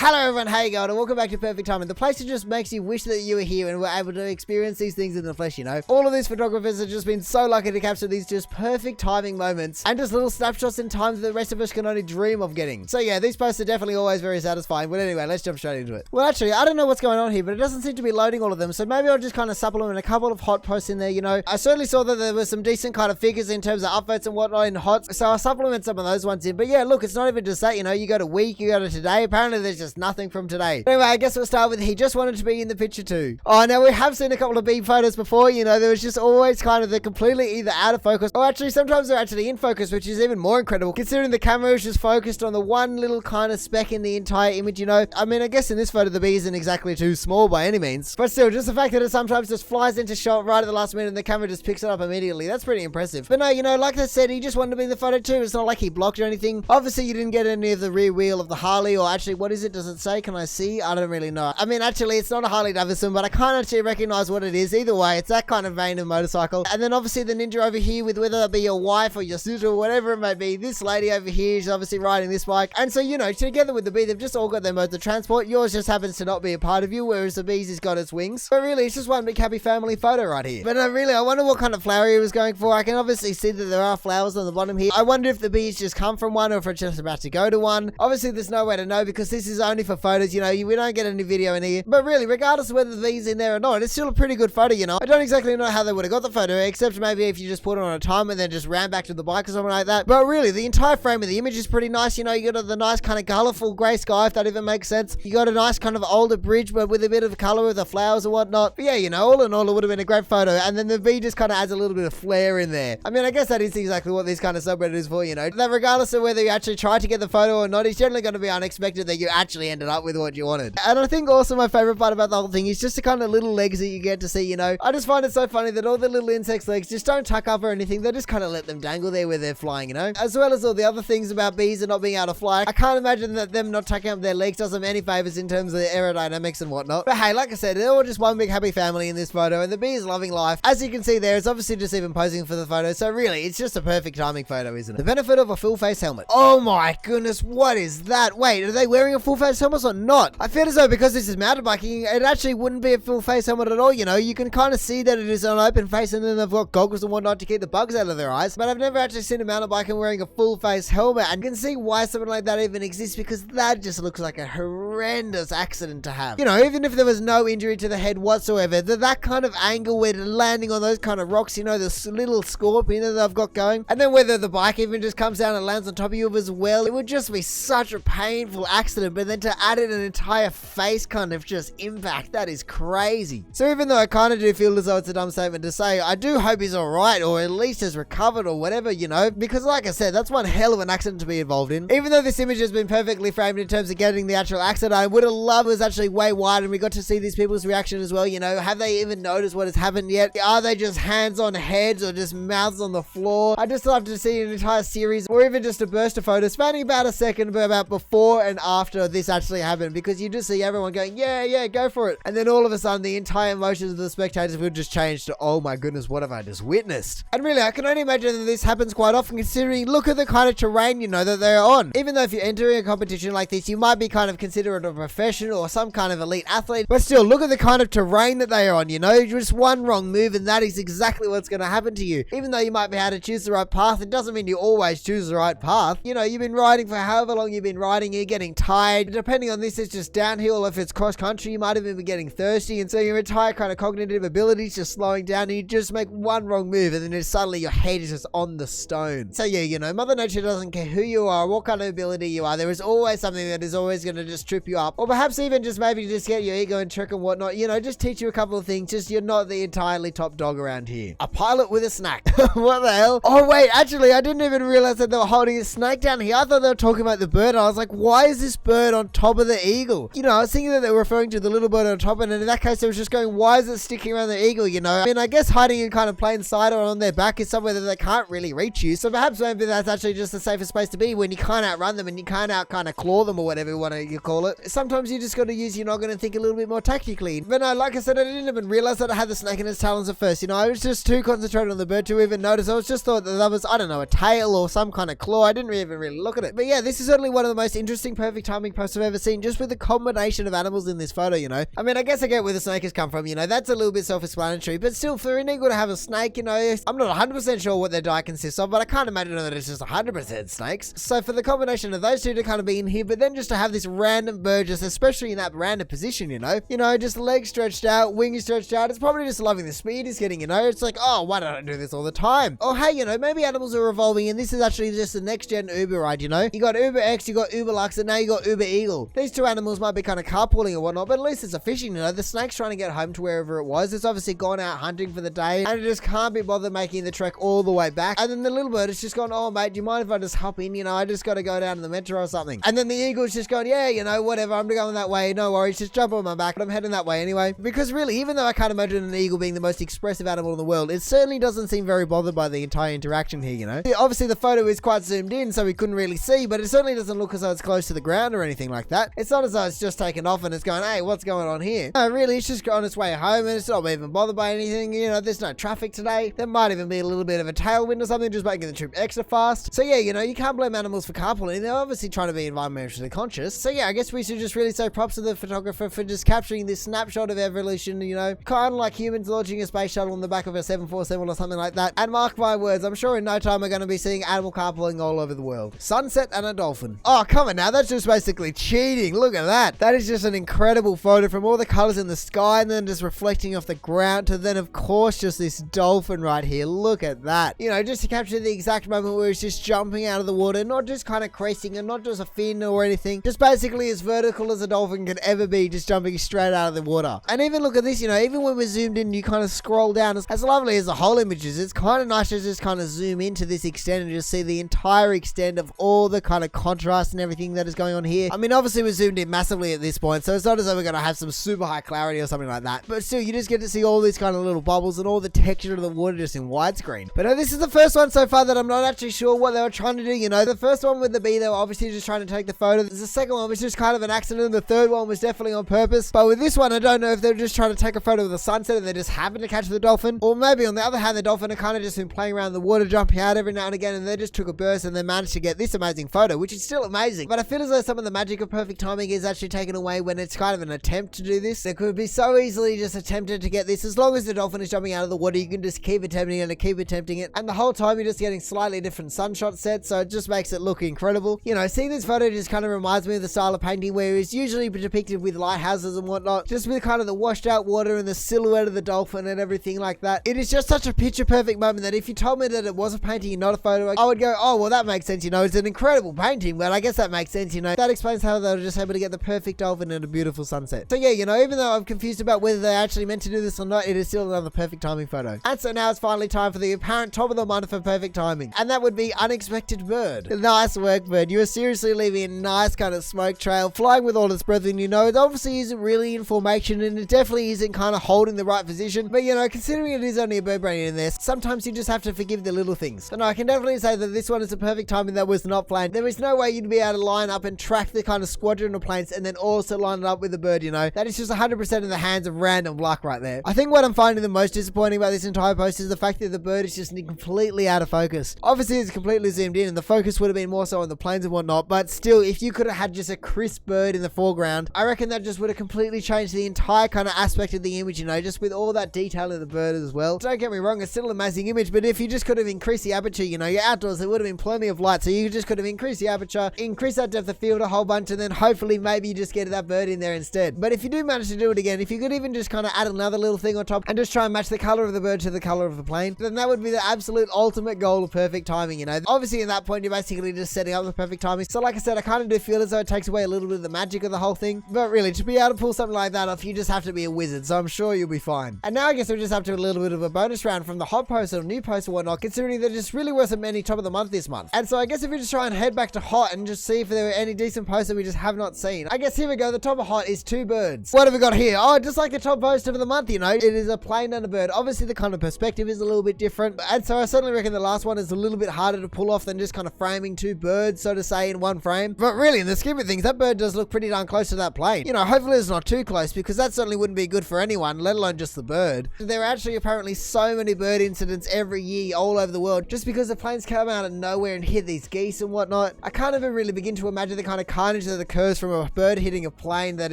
Hello everyone, how you going? And welcome back to Perfect Timing, the place that just makes you wish that you were here and were able to experience these things in the flesh, you know? All of these photographers have just been so lucky to capture these just perfect timing moments and just little snapshots in time that the rest of us can only dream of getting. So yeah, these posts are definitely always very satisfying, but anyway, let's jump straight into it. Well actually, I don't know what's going on here, but it doesn't seem to be loading all of them, so maybe I'll just kind of supplement a couple of hot posts in there, you know? I certainly saw that there were some decent kind of figures in terms of upvotes and whatnot in hot, so I'll supplement some of those ones in, but yeah, look, it's not even just that, you know? You go to week, you go to today, apparently there's just nothing from today. Anyway, I guess we'll start with he just wanted to be in the picture too. Oh, now we have seen a couple of beam photos before, you know, there was just always kind of the completely either out of focus or actually sometimes they're actually in focus, which is even more incredible considering the camera is just focused on the one little kind of speck in the entire image, you know. I mean, I guess in this photo the bee isn't exactly too small by any means, but still, just the fact that it sometimes just flies into shot right at the last minute and the camera just picks it up immediately, that's pretty impressive. But no, you know, like I said, he just wanted to be in the photo too. It's not like he blocked or anything. Obviously, you didn't get any of the rear wheel of the Harley, or actually, what is it? Does it say? Can I see? I don't really know. I mean, actually, it's not a Harley Davidson, but I can't actually recognize what it is. Either way, it's that kind of vein of motorcycle. And then obviously the ninja over here with whether it be your wife or your sister or whatever it may be. This lady over here is obviously riding this bike. And so, you know, together with the bee, they've just all got their modes of transport. Yours just happens to not be a part of you, whereas the bee's has got its wings. But really, it's just one big happy family photo right here. But no, really, I wonder what kind of flower he was going for. I can obviously see that there are flowers on the bottom here. I wonder if the bee's just come from one or if it's just about to go to one. Obviously, there's no way to know because this is only for photos, you know, we don't get any video in here. But really, regardless of whether the bee's in there or not, it's still a pretty good photo, you know. I don't exactly know how they would have got the photo, except maybe if you just put it on a timer and then just ran back to the bike or something like that. But really, the entire frame of the image is pretty nice, you know. You got the nice kind of colorful grey sky, if that even makes sense. You got a nice kind of older bridge, but with a bit of color with the flowers and whatnot. But yeah, you know, all in all, it would have been a great photo. And then the bee just kind of adds a little bit of flair in there. I mean, I guess that is exactly what this kind of subreddit is for, you know. That regardless of whether you actually tried to get the photo or not, it's generally going to be unexpected that you actually ended up with what you wanted. And I think also my favorite part about the whole thing is just the kind of little legs that you get to see, you know. I just find it so funny that all the little insects' legs just don't tuck up or anything. They just kind of let them dangle there where they're flying, you know. As well as all the other things about bees and not being able to fly. I can't imagine that them not tucking up their legs does them any favors in terms of the aerodynamics and whatnot. But hey, like I said, they're all just one big happy family in this photo and the bee is loving life. As you can see there, it's obviously just even posing for the photo. So really, it's just a perfect timing photo, isn't it? The benefit of a full face helmet. Oh my goodness, what is that? Wait, are they wearing a full face helmet or not? I feel as though because this is mountain biking, it actually wouldn't be a full face helmet at all, you know. You can kind of see that it is an open face and then they've got goggles and whatnot to keep the bugs out of their eyes. But I've never actually seen a mountain biker wearing a full face helmet, and you can see why something like that even exists because that just looks like a horrendous accident to have. You know, even if there was no injury to the head whatsoever, that kind of angle where they're landing on those kind of rocks, you know, this little scorpion that they've got going, and then whether the bike even just comes down and lands on top of you as well, it would just be such a painful accident. But then to add in an entire face kind of just impact, that is crazy. So even though I kind of do feel as though it's a dumb statement to say, I do hope he's alright or at least has recovered or whatever, you know, because like I said, that's one hell of an accident to be involved in. Even though this image has been perfectly framed in terms of getting the actual accident, I would have loved it was actually way wide and we got to see these people's reaction as well, you know. Have they even noticed what has happened yet? Are they just hands on heads or just mouths on the floor? I just love to see an entire series or even just a burst of photos spanning about a second about before and after this actually happened, because you just see everyone going, yeah, go for it. And then all of a sudden the entire emotions of the spectators would just change to, oh my goodness, what have I just witnessed? And really, I can only imagine that this happens quite often considering, look at the kind of terrain, you know, that they're on. Even though if you're entering a competition like this, you might be kind of considered a professional or some kind of elite athlete, but still, look at the kind of terrain that they are on, you know. Just one wrong move and that is exactly what's going to happen to you. Even though you might be able to choose the right path, it doesn't mean you always choose the right path. You know, you've been riding for however long you've been riding, you're getting tired. Depending on this, it's just downhill. If it's cross country, you might even be getting thirsty, and so your entire kind of cognitive abilities just slowing down, and you just make one wrong move and then it's suddenly your head is just on the stone. So yeah, you know, Mother Nature doesn't care who you are, what kind of ability you are. There is always something that is always going to just trip you up, or perhaps even just maybe just get your ego and trick and whatnot, you know, just teach you a couple of things. Just you're not the entirely top dog around here. A pilot with a snack. What the hell? Oh wait, actually I didn't even realize that they were holding a snake down here. I thought they were talking about the bird. I was like, why is this bird on top of the eagle? You know, I was thinking that they were referring to the little bird on top, and in that case I was just going, why is it sticking around the eagle, you know? I mean, I guess hiding in kind of plain sight or on their back is somewhere that they can't really reach you, so perhaps maybe that's actually just the safest place to be when you can't outrun them and you can't kind of claw them or whatever you call it. Sometimes you just got to use your noggin and think a little bit more tactically. But no, like I said, I didn't even realize that I had the snake in its talons at first, you know. I was just too concentrated on the bird to even notice. I was just thought that was, I don't know, a tail or some kind of claw. I didn't even really look at it. But yeah, this is certainly one of the most interesting perfect timing posts photographs I've ever seen, just with the combination of animals in this photo, you know. I mean, I guess I get where the snake has come from, you know, that's a little bit self-explanatory, but still, for an eagle to have a snake, you know, I'm not 100% sure what their diet consists of, but I can't imagine that it's just 100% snakes. So for the combination of those two to kind of be in here, but then just to have this random bird, just especially in that random position, you know, just legs stretched out, wings stretched out, it's probably just loving the speed he's getting, you know. It's like, oh, why don't I do this all the time? Oh, hey, you know, maybe animals are evolving, and this is actually just the next gen Uber ride, you know. You got Uber X, you got Uber Lux, and now you got Uber Eagle. These two animals might be kind of carpooling and whatnot, but at least it's a fishing, you know. The snake's trying to get home to wherever it was. It's obviously gone out hunting for the day, and it just can't be bothered making the trek all the way back. And then the little bird is just gone, oh, mate, do you mind if I just hop in? You know, I just got to go down to the metro or something. And then the eagle's just going, yeah, you know, whatever, I'm going that way, no worries, just jump on my back, I'm heading that way anyway. Because really, even though I can't imagine an eagle being the most expressive animal in the world, it certainly doesn't seem very bothered by the entire interaction here, you know. Obviously, the photo is quite zoomed in, so we couldn't really see, but it certainly doesn't look as though it's close to the ground or anything like that. It's not as though it's just taken off and it's going, hey, what's going on here? No, really, it's just on its way home and it's not even bothered by anything. You know, there's no traffic today. There might even be a little bit of a tailwind or something, just making the trip extra fast. So yeah, you know, you can't blame animals for carpooling. They're obviously trying to be environmentally conscious. So yeah, I guess we should just really say props to the photographer for just capturing this snapshot of evolution, you know, kind of like humans launching a space shuttle on the back of a 747 or something like that. And mark my words, I'm sure in no time we're going to be seeing animal carpooling all over the world. Sunset and a dolphin. Oh, come on now, that's just basically cheating. Look at that. That is just an incredible photo from all the colors in the sky and then just reflecting off the ground to then, of course, just this dolphin right here. Look at that. You know, just to capture the exact moment where it's just jumping out of the water, not just kind of creasing and not just a fin or anything, just basically as vertical as a dolphin can ever be, just jumping straight out of the water. And even look at this, you know, even when we're zoomed in, you kind of scroll down. As lovely as the whole image is, it's kind of nice to just kind of zoom into this extent and just see the entire extent of all the kind of contrast and everything that is going on here. I mean, obviously we're zoomed in massively at this point, so it's not as though we're going to have some super high clarity or something like that, but still, you just get to see all these kind of little bubbles and all the texture of the water just in widescreen. But no, this is the first one so far that I'm not actually sure what they were trying to do, you know. The first one with the bee, they were obviously just trying to take the photo. The second one was just kind of an accident, and the third one was definitely on purpose. But with this one, I don't know if they're just trying to take a photo of the sunset and they just happened to catch the dolphin, or maybe on the other hand, the dolphin had kind of just been playing around the water, jumping out every now and again, and they just took a burst and they managed to get this amazing photo, which is still amazing. But I feel as though some of the magic of perfect timing is actually taken away when it's kind of an attempt to do this. It could be so easily just attempted to get this. As long as the dolphin is jumping out of the water, you can just keep attempting it and keep attempting it, and the whole time you're just getting slightly different sunshot sets, so it just makes it look incredible. You know, seeing this photo just kind of reminds me of the style of painting where it's usually depicted with lighthouses and whatnot, just with kind of the washed out water and the silhouette of the dolphin and everything like that. It is just such a picture perfect moment that if you told me that it was a painting and not a photo, I would go, oh, well, that makes sense, you know, it's an incredible painting, but I guess that makes sense, you know. That explains how they were just able to get the perfect dolphin and a beautiful sunset. So yeah, you know, even though I'm confused about whether they actually meant to do this or not, it is still another perfect timing photo. And so now it's finally time for the apparent top of the month for perfect timing, and that would be unexpected bird. Nice work, bird. You are seriously leaving a nice kind of smoke trail, flying with all its breath, and you know, it obviously isn't really in formation, and it definitely isn't kind of holding the right position, but you know, considering it is only a bird brain in there, sometimes you just have to forgive the little things. So no, I can definitely say that this one is a perfect timing that was not planned. There is no way you'd be able to line up and track the kind of squadron of planes and then also line it up with the bird, you know. That is just 100% in the hands of random luck right there. I think what I'm finding the most disappointing about this entire post is the fact that the bird is just completely out of focus. Obviously it's completely zoomed in and the focus would have been more so on the planes and whatnot, but still, if you could have had just a crisp bird in the foreground, I reckon that just would have completely changed the entire kind of aspect of the image, you know, just with all that detail in the bird as well. Don't get me wrong, it's still an amazing image, but if you just could have increased the aperture, you know, you're outdoors, there would have been plenty of light, so you just could have increased the aperture, increased that depth of field a whole bunch, and then hopefully maybe you just get that bird in there instead. But if you do manage to do it again, if you could even just kind of add another little thing on top and just try and match the color of the bird to the color of the plane, then that would be the absolute ultimate goal of perfect timing, you know. Obviously, in that point, you're basically just setting up the perfect timing. So like I said, I kind of do feel as though it takes away a little bit of the magic of the whole thing. But really, to be able to pull something like that off, you just have to be a wizard. So I'm sure you'll be fine. And now I guess we're just up to a little bit of a bonus round from the hot post or new post or whatnot, considering there just really wasn't many top of the month this month. And so I guess if we just try and head back to hot and just see if there were any decent posts that we just have not seen. I guess here we go. The top of hot is two birds. What have we got here? Oh, just like the top post of the month, you know, it is a plane and a bird. Obviously, the kind of perspective is a little bit different. And so I certainly reckon the last one is a little bit harder to pull off than just kind of framing two birds, so to say, in one frame. But really, in the scheme of things, that bird does look pretty darn close to that plane. You know, hopefully it's not too close, because that certainly wouldn't be good for anyone, let alone just the bird. There are actually apparently so many bird incidents every year all over the world, just because the planes come out of nowhere and hit these geese and whatnot. I can't even really begin to imagine the kind of carnage damage that occurs from a bird hitting a plane that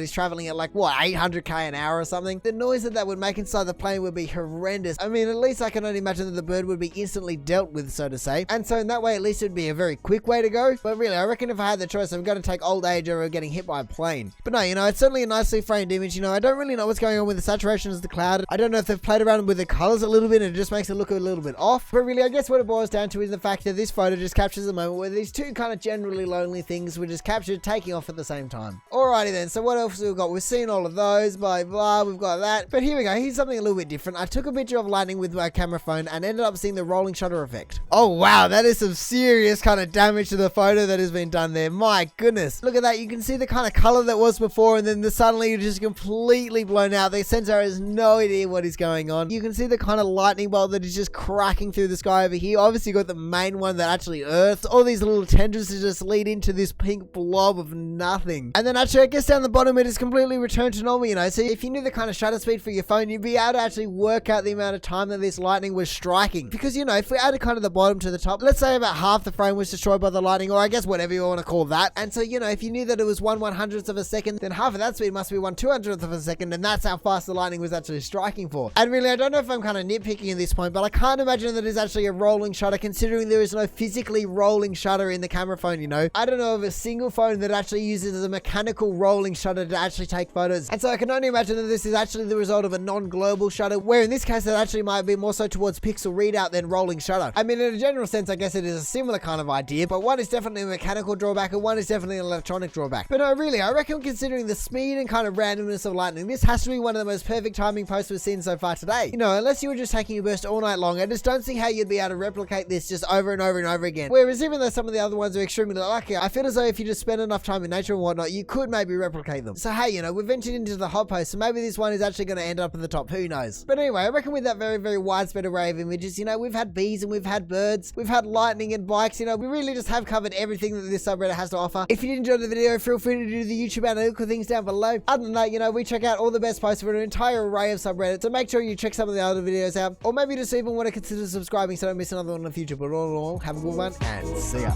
is traveling at like, what, 800k an hour or something, the noise that would make inside the plane would be horrendous. I mean, at least I can only imagine that the bird would be instantly dealt with, so to say. And so in that way, at least it would be a very quick way to go. But really, I reckon if I had the choice, I'm going to take old age over getting hit by a plane. But no, it's certainly a nicely framed image. I don't really know what's going on with the saturation of the cloud. I don't know if they've played around with the colors a little bit and it just makes it look a little bit off. But really, I guess what it boils down to is the fact that this photo just captures the moment where these two kind of generally lonely things were just captured taking off at the same time. Alrighty then, so what else have we got? We've seen all of those, blah blah, we've got that. But here we go, here's something a little bit different. I took a picture of lightning with my camera phone and ended up seeing the rolling shutter effect. Oh wow, that is some serious kind of damage to the photo that has been done there. My goodness. Look at that, you can see the kind of color that was before and then suddenly you're just completely blown out. The sensor has no idea what is going on. You can see the kind of lightning bolt that is just cracking through the sky over here. Obviously you got the main one that actually earths. All these little tendrils to just lead into this pink blob of nothing. And then actually I guess down the bottom it is completely returned to normal, So if you knew the kind of shutter speed for your phone, you'd be able to actually work out the amount of time that this lightning was striking. Because if we added kind of the bottom to the top, let's say about half the frame was destroyed by the lightning, or I guess whatever you want to call that. And so if you knew that it was 1/100th of a second, then half of that speed must be 1/200th of a second, and that's how fast the lightning was actually striking for. And really, I don't know if I'm kind of nitpicking at this point, but I can't imagine that it's actually a rolling shutter, considering there is no physically rolling shutter in the camera phone, I don't know of a single phone that actually uses a mechanical rolling shutter to actually take photos. And so I can only imagine that this is actually the result of a non-global shutter, where in this case it actually might be more so towards pixel readout than rolling shutter. I mean, in a general sense, I guess it is a similar kind of idea, but one is definitely a mechanical drawback and one is definitely an electronic drawback. But no, really, I reckon considering the speed and kind of randomness of lightning, this has to be one of the most perfect timing posts we've seen so far today. Unless you were just taking a burst all night long, I just don't see how you'd be able to replicate this just over and over and over again. Whereas even though some of the other ones are extremely lucky, I feel as though if you just spend enough time in nature and whatnot, you could maybe replicate them. So hey, we've ventured into the hot post, so maybe this one is actually going to end up at the top, who knows. But anyway, I reckon with that very, very widespread array of images, we've had bees and we've had birds, we've had lightning and bikes, we really just have covered everything that this subreddit has to offer. If you did enjoy the video, feel free to do the YouTube analytical things down below. Other than that, we check out all the best posts for an entire array of subreddits, so make sure you check some of the other videos out, or maybe just even want to consider subscribing so don't miss another one in the future. But all in all, have a good one and see ya.